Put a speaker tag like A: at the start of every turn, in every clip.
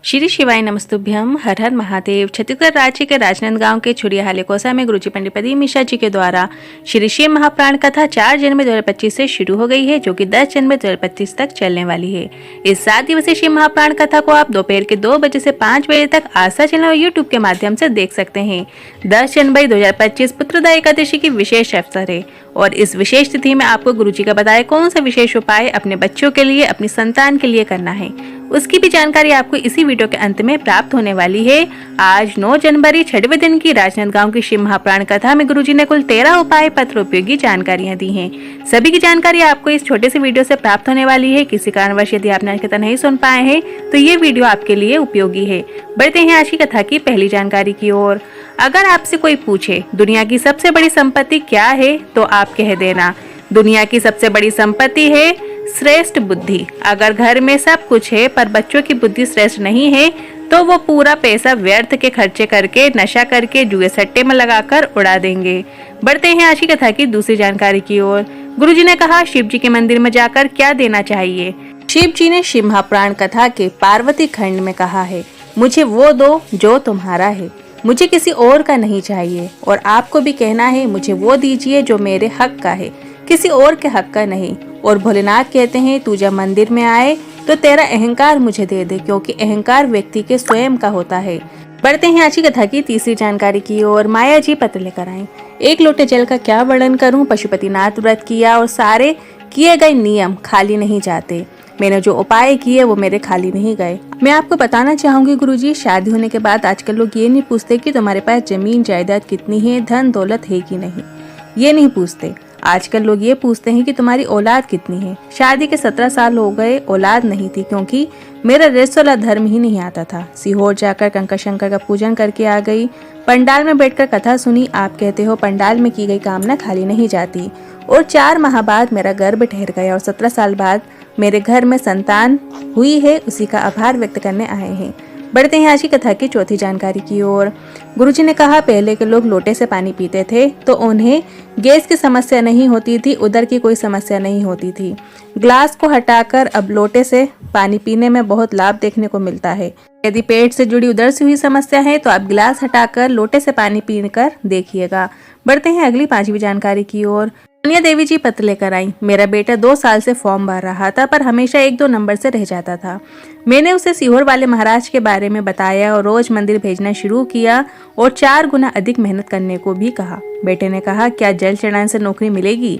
A: श्री शिवाय नमस्तुभ्यम। हर हर महादेव। छत्तीसगढ़ राज्य के राजनांदगांव के छुरिया हालेकोसा में गुरुजी पंडित प्रदीप मिश्रा जी के द्वारा श्री शिव महाप्राण कथा 4 जनवरी 2025 से शुरू हो गई है, जो कि 10 जनवरी 2025 तक चलने वाली है। इस 7 दिवसीय शिव महाप्राण कथा को आप दोपहर के 2 बजे से 5 बजे तक आस्था चैनल और यूट्यूब के माध्यम से देख सकते हैं। 10 जनवरी 2025 पुत्रदा एकादशी की विशेष अवसर है और इस विशेष तिथि में आपको गुरुजी का बताया कौन सा विशेष उपाय अपने बच्चों के लिए, अपनी संतान के लिए करना है, उसकी भी जानकारी आपको इसी वीडियो के अंत में प्राप्त होने वाली है। आज 9 जनवरी 6वें दिन की राजनांदगांव की शिव महाप्राण कथा में गुरुजी ने कुल 13 उपाय पत्र उपयोगी जानकारियां दी हैं। सभी की जानकारी आपको इस छोटे से वीडियो से प्राप्त होने वाली है। किसी कारणवश यदि आपने आज कथा नहीं सुन पाए हैं तो ये वीडियो आपके लिए उपयोगी है। बढ़ते हैं आज की कथा की पहली जानकारी की ओर। अगर आपसे कोई पूछे दुनिया की सबसे बड़ी संपत्ति क्या है, तो आप कह देना दुनिया की सबसे बड़ी संपत्ति है श्रेष्ठ बुद्धि। अगर घर में सब कुछ है पर बच्चों की बुद्धि श्रेष्ठ नहीं है तो वो पूरा पैसा व्यर्थ के खर्चे करके, नशा करके, जुए सट्टे में लगाकर उड़ा देंगे। बढ़ते हैं आज की कथा की दूसरी जानकारी की ओर। गुरुजी ने कहा शिव जी के मंदिर में जाकर क्या देना चाहिए। शिव जी ने शिव महाप्राण कथा के पार्वती खंड में कहा है, मुझे वो दो जो तुम्हारा है, मुझे किसी और का नहीं चाहिए। और आपको भी कहना है मुझे वो दीजिए जो मेरे हक का है, किसी और के हक का नहीं। और भोलेनाथ कहते हैं तू जब मंदिर में आए तो तेरा अहंकार मुझे दे दे, क्योंकि अहंकार व्यक्ति के स्वयं का होता है। बढ़ते हैं आज की कथा की तीसरी जानकारी की ओर। माया जी पत्र लेकर आए। 1 लोटे जल का क्या वर्णन करूं। पशुपतिनाथ व्रत किया और सारे किए गए नियम खाली नहीं जाते। मैंने जो उपाय किए वो मेरे खाली नहीं गए। मैं आपको बताना चाहूंगी गुरुजी, शादी होने के बाद आजकल लोग ये नहीं पूछते कि तुम्हारे पास जमीन जायदाद कितनी है, धन दौलत है कि नहीं, ये नहीं पूछते। आजकल लोग ये पूछते हैं कि तुम्हारी औलाद कितनी है। शादी के 17 साल हो गए, औलाद नहीं थी, क्योंकि मेरा रेसोला धर्म ही नहीं आता था। सीहोर जाकर कंकर शंकर का पूजन करके आ गई। पंडाल में बैठकर कथा सुनी। आप कहते हो पंडाल में की गई कामना खाली नहीं जाती। और 4 माह बाद मेरा गर्भ ठहर गया और 17 साल बाद मेरे घर में संतान हुई है, उसी का आभार व्यक्त करने आए हैं। बढ़ते हैं आज की कथा की चौथी जानकारी की ओर। गुरुजी ने कहा पहले के लोग लोटे से पानी पीते थे तो उन्हें गैस की समस्या नहीं होती थी, उदर की कोई समस्या नहीं होती थी। ग्लास को हटाकर अब लोटे से पानी पीने में बहुत लाभ देखने को मिलता है। यदि पेट से जुड़ी उदर से हुई समस्या है तो आप गिलास हटाकर लोटे से पानी पीकर देखिएगा। बढ़ते हैं अगली 5वीं जानकारी की ओर। सोनिया देवी जी पत्र लेकर आई। मेरा बेटा 2 साल से फॉर्म भर रहा था पर हमेशा 1-2 नंबर से रह जाता था। मैंने उसे सीहोर वाले महाराज के बारे में बताया और रोज मंदिर भेजना शुरू किया और 4 गुना अधिक मेहनत करने को भी कहा। बेटे ने कहा क्या जल चढ़ाने से नौकरी मिलेगी।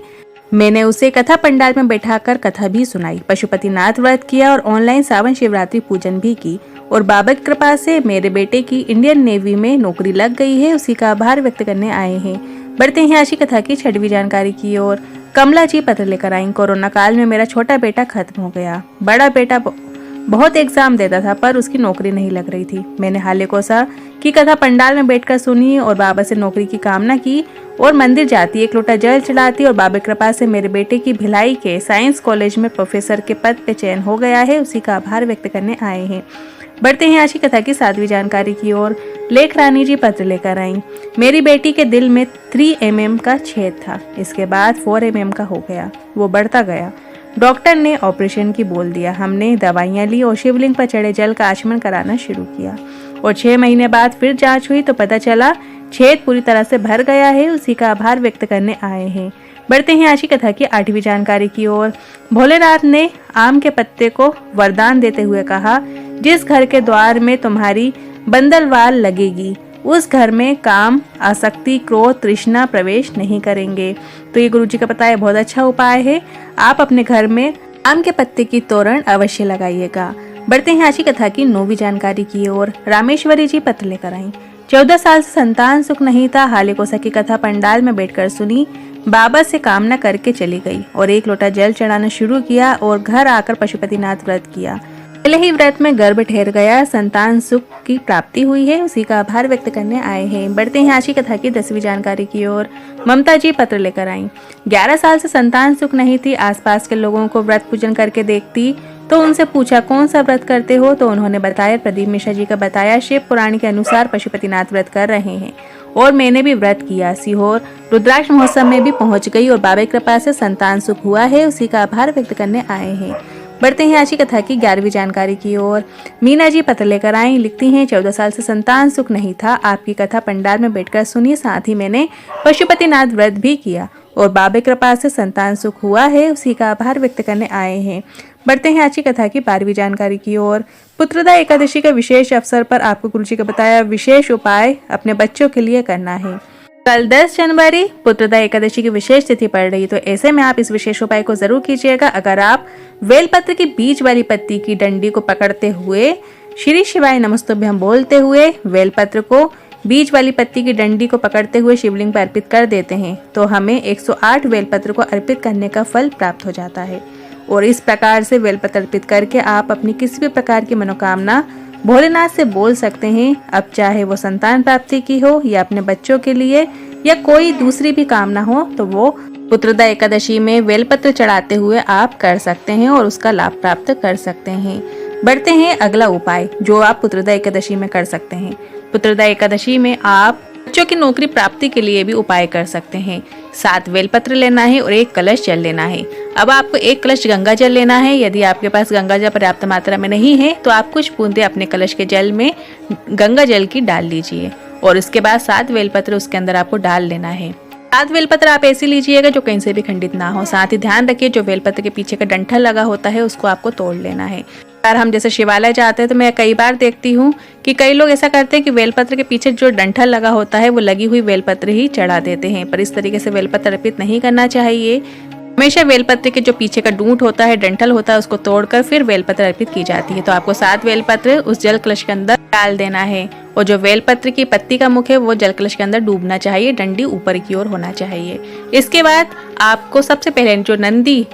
A: मैंने उसे कथा पंडाल में बैठाकर कथा भी सुनाई, पशुपतिनाथ व्रत किया और ऑनलाइन सावन शिवरात्रि पूजन भी की। और बाबा की कृपा से मेरे बेटे की इंडियन नेवी में नौकरी लग गई है, उसी का आभार व्यक्त करने आए हैं। बढ़ते हैं आज की कथा की 6वीं जानकारी की ओर। कमला जी पत्र लेकर आई। कोरोना काल में मेरा छोटा बेटा खत्म हो गया। बड़ा बेटा बहुत एग्जाम देता था पर उसकी नौकरी नहीं लग रही थी। मैंने हालेकोसा की कथा पंडाल में बैठकर सुनी और बाबा से नौकरी की कामना की और मंदिर जाती, 1 लोटा जल चढ़ाती और बाबा की कृपा से मेरे बेटे की भिलाई के साइंस कॉलेज में प्रोफेसर के पद पे चयन हो गया है, उसी का आभार व्यक्त करने आए हैं। बढ़ते हैं आज की कथा की 7वीं जानकारी की ओर। लेख रानी जी पत्र लेकर आई। मेरी बेटी के दिल में 3 mm का छेद था, इसके बाद 4 mm का हो गया, वो बढ़ता गया। डॉक्टर ने ऑपरेशन की बोल दिया। हमने दवाइयाँ ली और शिवलिंग पर चढ़े जल का आचमन कराना शुरू किया और 6 महीने बाद फिर जांच हुई तो पता चला छेद पूरी तरह से भर गया है, उसी का आभार व्यक्त करने आए हैं। बढ़ते हैं आज की कथा की 8वीं जानकारी की ओर। भोलेनाथ ने आम के पत्ते को वरदान देते हुए कहा, जिस घर के द्वार में तुम्हारी बंदलवाल लगेगी उस घर में काम, आसक्ति, क्रोध, तृष्णा प्रवेश नहीं करेंगे। तो ये गुरुजी का बताया बहुत अच्छा उपाय है। आप अपने घर में आम के पत्ते की तोरण अवश्य लगाइएगा। बढ़ते हैं आज की कथा की 9वीं जानकारी की ओर। रामेश्वरी जी पत्र लेकर आई। 14 साल से संतान सुख नहीं था। हालेकोसा की कथा पंडाल में बैठकर सुनी, बाबा से कामना करके चली गई और 1 लोटा जल चढ़ाना शुरू किया और घर आकर पशुपतिनाथ व्रत किया। पहले ही व्रत में गर्भ ठहर गया, संतान सुख की प्राप्ति हुई है, उसी का आभार व्यक्त करने आए हैं। बढ़ते हैं आज की कथा की 10वीं जानकारी की ओर। ममता जी पत्र लेकर आई। 11 साल से संतान सुख नहीं थी। आसपास के लोगों को व्रत पूजन करके देखती तो उनसे पूछा कौन सा व्रत करते हो, तो उन्होंने बताया प्रदीप मिश्रा जी का बताया शिव पुराण के अनुसार पशुपतिनाथ व्रत कर रहे हैं और मैंने भी व्रत किया। सीहोर रुद्राक्ष महोत्सव में भी पहुंच गई और बाबा की कृपा से संतान सुख हुआ है, उसी का आभार व्यक्त करने आए हैं। बढ़ते हैं आज की कथा की 11वीं जानकारी की ओर। मीना जी पत्र लेकर आई, लिखती हैं 14 साल से संतान सुख नहीं था। आपकी कथा पंडाल में बैठकर सुनी, साथ ही मैंने पशुपतिनाथ व्रत भी किया और बाबे कृपा से संतान सुख हुआ है, उसी का आभार व्यक्त करने आए हैं। बढ़ते हैं आज की कथा की 12वीं जानकारी की ओर। पुत्रदा एकादशी के विशेष अवसर पर आपको गुरुजी का बताया विशेष उपाय अपने बच्चों के लिए करना है। कल 10 जनवरी पुत्रदा एकादशी की विशेष तिथि पड़ रही, तो ऐसे में आप इस विशेष उपाय को जरूर कीजिएगा। अगर आप बेलपत्र की बीच वाली पत्ती की डंडी को पकड़ते हुए श्री शिवाय नमस्तुभ्यं बोलते हुए बेलपत्र को बीच वाली पत्ती की डंडी को पकड़ते हुए शिवलिंग पर अर्पित कर देते हैं, तो हमें 108 बेलपत्र को अर्पित करने का फल प्राप्त हो जाता है। और इस प्रकार से बेलपत्र अर्पित करके आप अपनी किसी भी प्रकार की मनोकामना भोलेनाथ से बोल सकते हैं। अब चाहे वो संतान प्राप्ति की हो या अपने बच्चों के लिए या कोई दूसरी भी कामना हो, तो वो पुत्रदा एकादशी में बेलपत्र चढ़ाते हुए आप कर सकते हैं और उसका लाभ प्राप्त कर सकते हैं। बढ़ते हैं अगला उपाय जो आप पुत्रदा एकादशी में कर सकते हैं। पुत्रदा एकादशी में आप बच्चों की नौकरी प्राप्ति के लिए भी उपाय कर सकते हैं। 7 बेलपत्र लेना है और 1 कलश जल लेना है। अब आपको 1 कलश गंगा जल लेना है। यदि आपके पास गंगा जल पर्याप्त मात्रा में नहीं है तो आप कुछ बूंदे अपने कलश के जल में गंगा जल की डाल लीजिए और उसके बाद 7 बेलपत्र उसके अंदर आपको डाल लेना है। 7 बेलपत्र आप ऐसी लीजिएगा जो कहीं से भी खंडित ना हो। साथ ही ध्यान रखिए जो बेलपत्र के पीछे का डंठल लगा होता है उसको आपको तोड़ लेना है। यार हम जैसे शिवालय जाते हैं तो मैं कई बार देखती हूँ कि कई लोग ऐसा करते हैं कि बेलपत्र के पीछे जो डंठल लगा होता है वो लगी हुई बेलपत्र ही चढ़ा देते हैं, पर इस तरीके से बेलपत्र अर्पित नहीं करना चाहिए। हमेशा बेलपत्र के जो पीछे का डूंट होता है, डंठल होता है, उसको तोड़कर फिर बेलपत्र अर्पित की जाती है। तो आपको 7 बेलपत्र उस जल कलश के अंदर डाल देना है और जो बेलपत्र की पत्ती का मुख है वो जल कलश के अंदर डूबना चाहिए, डंडी ऊपर की ओर होना चाहिए। इसके बाद आपको सबसे पहले जो नंदी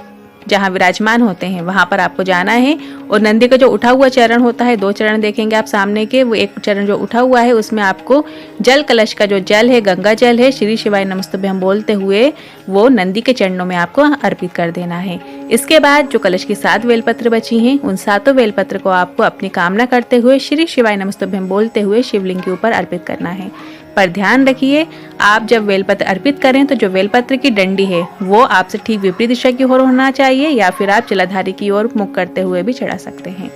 A: जहाँ विराजमान होते हैं वहां पर आपको जाना है और नंदी का जो उठा हुआ चरण होता है, 2 चरण देखेंगे आप सामने के, वो एक चरण जो उठा हुआ है उसमें आपको जल कलश का जो जल है, गंगा जल है, श्री शिवाय नमस्तुभ्यं बोलते हुए वो नंदी के चरणों में आपको अर्पित कर देना है। इसके बाद जो कलश की 7 बेलपत्र बची हैं उन 7 बेलपत्र को आपको अपनी कामना करते हुए श्री शिवाय नमस्तुभ्यं बोलते हुए शिवलिंग के ऊपर अर्पित करना है। पर ध्यान रखिए आप जब बेलपत्र अर्पित करें तो जो बेलपत्र की डंडी है वो आपसे ठीक विपरीत दिशा की ओर होना चाहिए या फिर आप जलाधारी की ओर मुख करते हुए भी चढ़ा सकते हैं।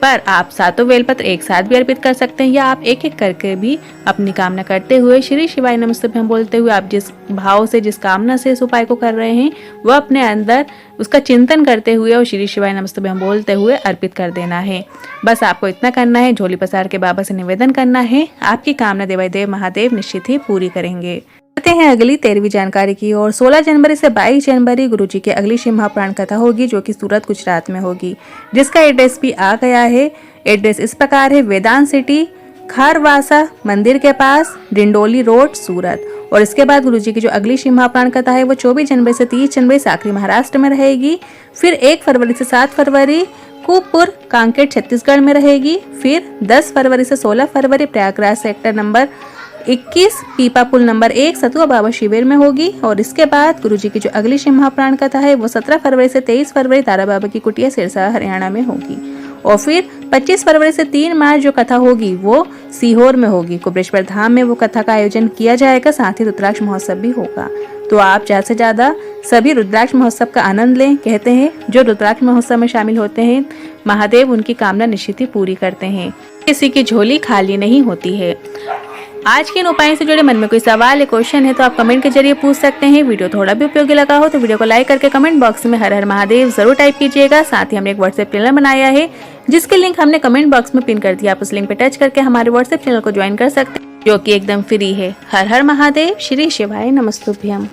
A: पर आप 7 बेलपत्र एक साथ भी अर्पित कर सकते हैं या आप एक एक करके भी अपनी कामना करते हुए श्री शिवाय नमस्तुभ्यं बोलते हुए आप जिस भाव से जिस कामना से इस उपाय को कर रहे हैं वह अपने अंदर उसका चिंतन करते हुए और श्री शिवाय नमस्तुभ्यं बोलते हुए अर्पित कर देना है। बस आपको इतना करना है, झोली पसार के बाबा से निवेदन करना है, आपकी कामना देवादेव महादेव निश्चित ही पूरी करेंगे। करते हैं अगली 13वीं जानकारी की ओर। 16 जनवरी से 22 जनवरी गुरुजी की अगली शिव महापुराण कथा होगी जो कि सूरत गुजरात में होगी, जिसका एड्रेस भी आ गया है। एड्रेस इस प्रकार है, वेदांत सिटी, खारवासा मंदिर के पास, डिंडोली रोड, सूरत। और इसके बाद गुरुजी की जो अगली शिव महापुराण कथा है वो 24 जनवरी से 30 जनवरी साकरी महाराष्ट्र में रहेगी। फिर 1 फरवरी से 7 फरवरी कुपुर कांकेर छत्तीसगढ़ में रहेगी। फिर 10 फरवरी से 16 फरवरी प्रयागराज सेक्टर नंबर 21 पीपा पुल नंबर 1 सतुआ बाबा शिविर में होगी। और इसके बाद गुरुजी की जो अगली शिव महापुराण कथा है वो 17 फरवरी से 23 फरवरी तारा बाबा की कुटिया सिरसा हरियाणा में होगी। और फिर 25 फरवरी से 3 मार्च जो कथा होगी वो सीहोर में होगी। कुबरेश्वर धाम में वो कथा का आयोजन किया जाएगा, साथ ही रुद्राक्ष महोत्सव भी होगा। तो आप ज्यादा से ज्यादा सभी रुद्राक्ष महोत्सव का आनंद लें। कहते हैं जो रुद्राक्ष महोत्सव में शामिल होते हैं महादेव उनकी कामना निश्चित ही पूरी करते हैं, किसी की झोली खाली नहीं होती है। आज के इन उपायों से जुड़े मन में कोई सवाल या क्वेश्चन है तो आप कमेंट के जरिए पूछ सकते हैं। वीडियो थोड़ा भी उपयोगी लगा हो तो वीडियो को लाइक करके कमेंट बॉक्स में हर हर महादेव जरूर टाइप कीजिएगा। साथ ही हमने एक व्हाट्सएप चैनल बनाया है जिसके लिंक हमने कमेंट बॉक्स में पिन कर दिया। आप उस लिंक पे टच करके हमारे व्हाट्सएप चैनल को ज्वाइन कर सकते हैं जो कि एकदम फ्री है। हर हर महादेव, श्री शिवाय नमस्तुभ्यं।